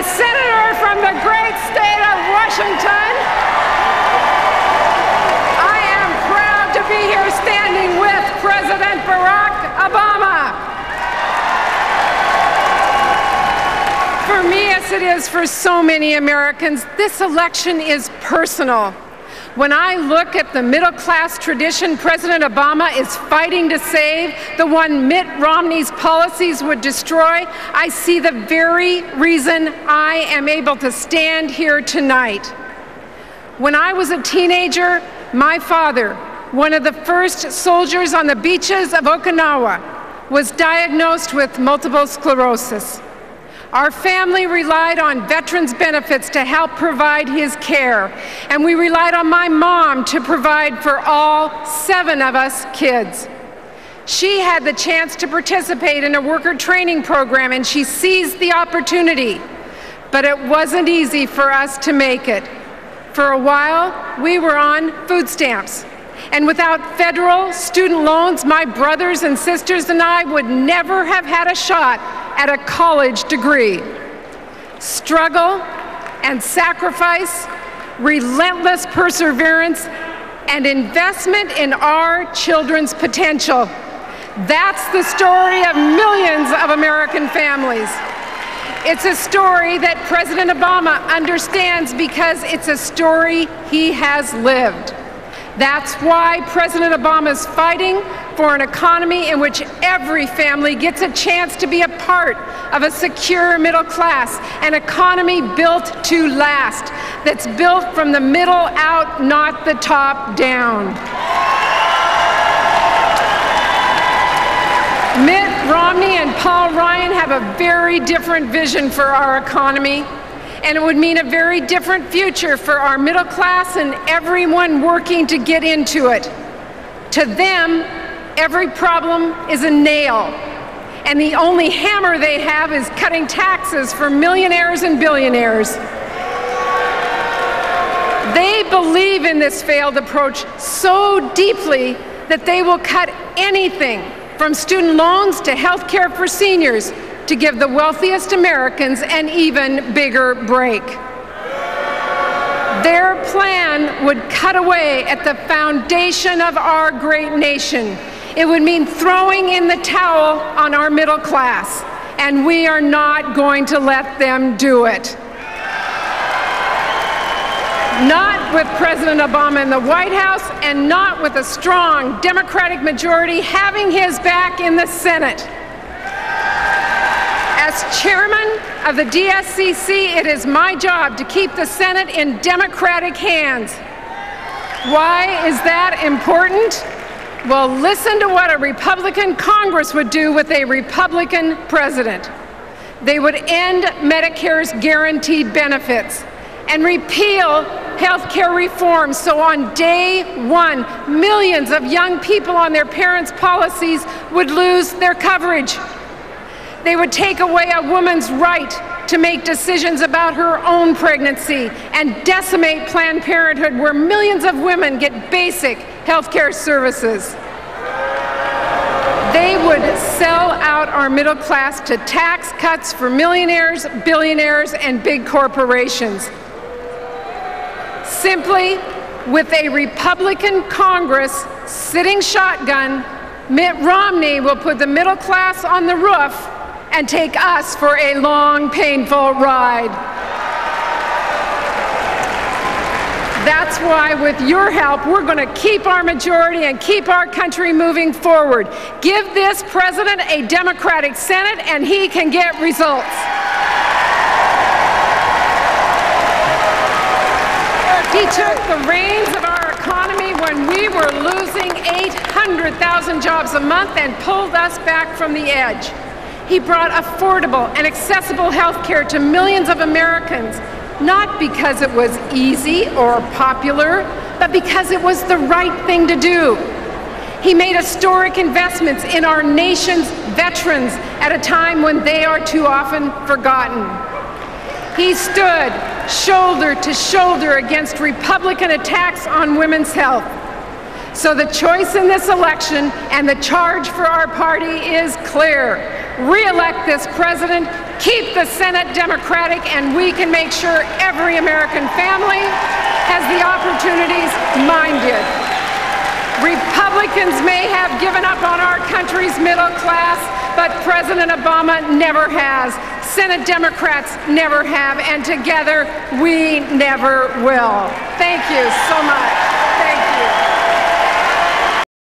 a senator from the great state of Washington, I am proud to be here standing with President Barack Obama. For me, as it is for so many Americans, this election is personal. When I look at the middle-class tradition President Obama is fighting to save, the one Mitt Romney's policies would destroy, I see the very reason I am able to stand here tonight. When I was a teenager, my father, one of the first soldiers on the beaches of Okinawa, was diagnosed with multiple sclerosis. Our family relied on veterans' benefits to help provide his care, and we relied on my mom to provide for all 7 of us kids. She had the chance to participate in a worker training program, and she seized the opportunity. But it wasn't easy for us to make it. For a while, we were on food stamps. And without federal student loans, my brothers and sisters and I would never have had a shot at a college degree. Struggle and sacrifice, relentless perseverance, and investment in our children's potential. That's the story of millions of American families. It's a story that President Obama understands because it's a story he has lived. That's why President Obama is fighting for an economy in which every family gets a chance to be a part of a secure middle class, an economy built to last, that's built from the middle out, not the top down. Mitt Romney and Paul Ryan have a very different vision for our economy, and it would mean a very different future for our middle class and everyone working to get into it. To them, every problem is a nail, and the only hammer they have is cutting taxes for millionaires and billionaires. They believe in this failed approach so deeply that they will cut anything from student loans to health care for seniors to give the wealthiest Americans an even bigger break. Their plan would cut away at the foundation of our great nation. It would mean throwing in the towel on our middle class, and we are not going to let them do it. Not with President Obama in the White House, and not with a strong Democratic majority having his back in the Senate. As chairman of the DSCC, it is my job to keep the Senate in Democratic hands. Why is that important? Well, listen to what a Republican Congress would do with a Republican president. They would end Medicare's guaranteed benefits and repeal health care reform, so on day one, millions of young people on their parents' policies would lose their coverage. They would take away a woman's right to make decisions about her own pregnancy and decimate Planned Parenthood, where millions of women get basic health care services. They would sell out our middle class to tax cuts for millionaires, billionaires, and big corporations. Simply, with a Republican Congress sitting shotgun, Mitt Romney will put the middle class on the roof and take us for a long, painful ride. That's why, with your help, we're going to keep our majority and keep our country moving forward. Give this president a Democratic Senate, and he can get results. He took the reins of our economy when we were losing 800,000 jobs a month and pulled us back from the edge. He brought affordable and accessible health care to millions of Americans, not because it was easy or popular, but because it was the right thing to do. He made historic investments in our nation's veterans at a time when they are too often forgotten. He stood shoulder to shoulder against Republican attacks on women's health. So the choice in this election and the charge for our party is clear. re-elect this president, keep the Senate Democratic, and we can make sure every American family has the opportunities mine did. Republicans may have given up on our country's middle class, but President Obama never has. Senate Democrats never have, and together we never will. Thank you so much.